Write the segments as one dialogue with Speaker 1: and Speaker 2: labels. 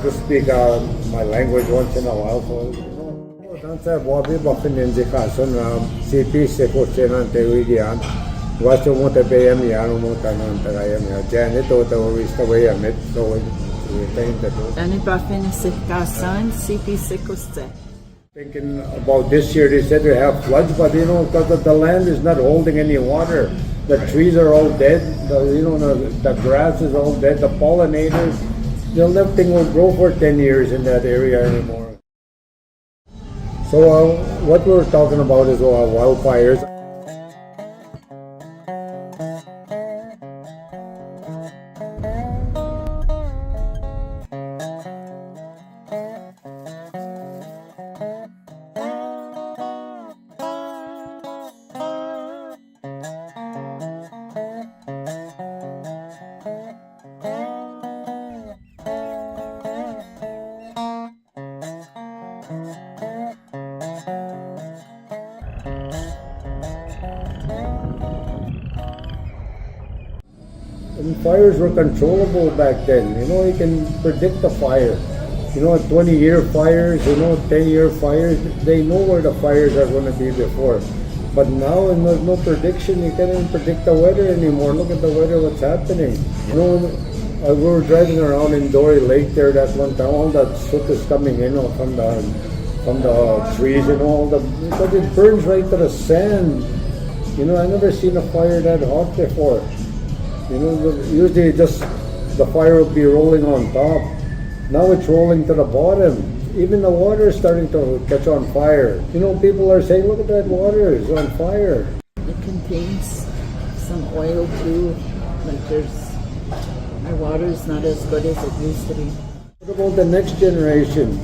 Speaker 1: to speak my language once in a while. So, dansa wabi bakın indikasyon CP sekosenan tewidian. Wasto mo te payam yano mo tanan tarayam ya. Janet o tawista wayam it so
Speaker 2: Bennet Honeyford CP sekose.
Speaker 1: Thinking about this year, they said we have floods, but because the land is not holding any water. The trees are all dead. The grass is all dead. The pollinators, nothing will grow for 10 years in that area anymore. So what we're talking about is wildfires. And fires were controllable back then. You can predict the fire. 20-year fires, 10-year fires, they know where the fires are going to be before. But now, there's no prediction. You can't even predict the weather anymore. Look at the weather, what's happening. We were driving around in Dory Lake there that one time. All that soot is coming in from the trees, because it burns right to the sand. I never seen a fire that hot before. Usually just the fire would be rolling on top. Now it's rolling to the bottom. Even the water is starting to catch on fire. People are saying, look at that water, it's on fire.
Speaker 2: It contains some oil too. Our water is not as good as it used to be.
Speaker 1: What about the next generation?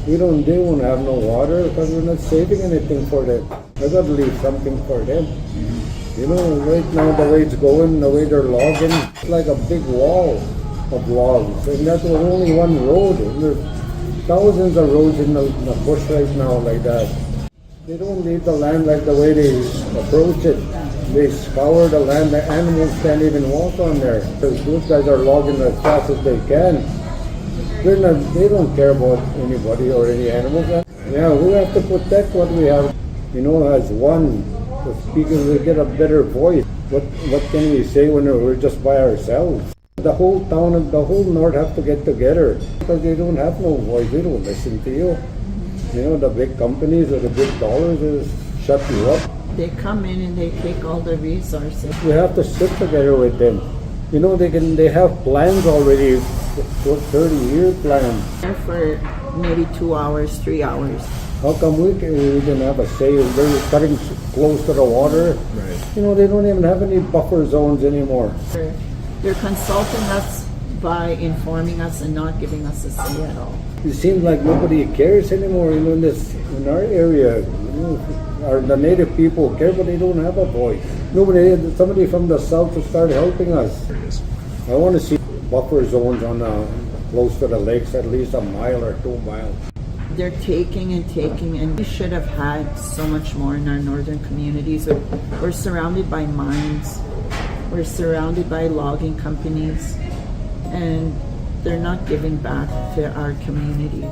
Speaker 1: They won't have no water because we're not saving anything for them. I got to leave something for them. Right now the way it's going, the way they're logging, it's like a big wall of logs. And that's only one road. And there's thousands of roads in the bush right now like that. They don't leave the land like the way they approach it. They scour the land. The animals can't even walk on there. Because those guys are logging as fast as they can. They don't care about anybody or any animals. Yeah, we have to protect what we have, as one. The speakers will get a better voice. What can we say when we're just by ourselves? The whole town and the whole north have to get together because they don't have no voice. They don't listen to you. The big companies or the big dollars just shut you up.
Speaker 2: They come in and they take all the resources.
Speaker 1: We have to sit together with them. They have plans already, 30-year plans.
Speaker 2: For maybe 2 hours, 3 hours.
Speaker 1: How come we didn't have a say? They're cutting close to the water.
Speaker 3: Right.
Speaker 1: They don't even have any buffer zones anymore.
Speaker 2: They're consulting us by informing us and not giving us a say at all.
Speaker 1: It seems like nobody cares anymore. In our area, the native people care, but they don't have a voice. Somebody from the south to start helping us. I want to see buffer zones on close to the lakes, at least a mile or 2 miles.
Speaker 2: They're taking, and we should have had so much more in our northern communities. We're surrounded by mines, we're surrounded by logging companies, and they're not giving back to our communities.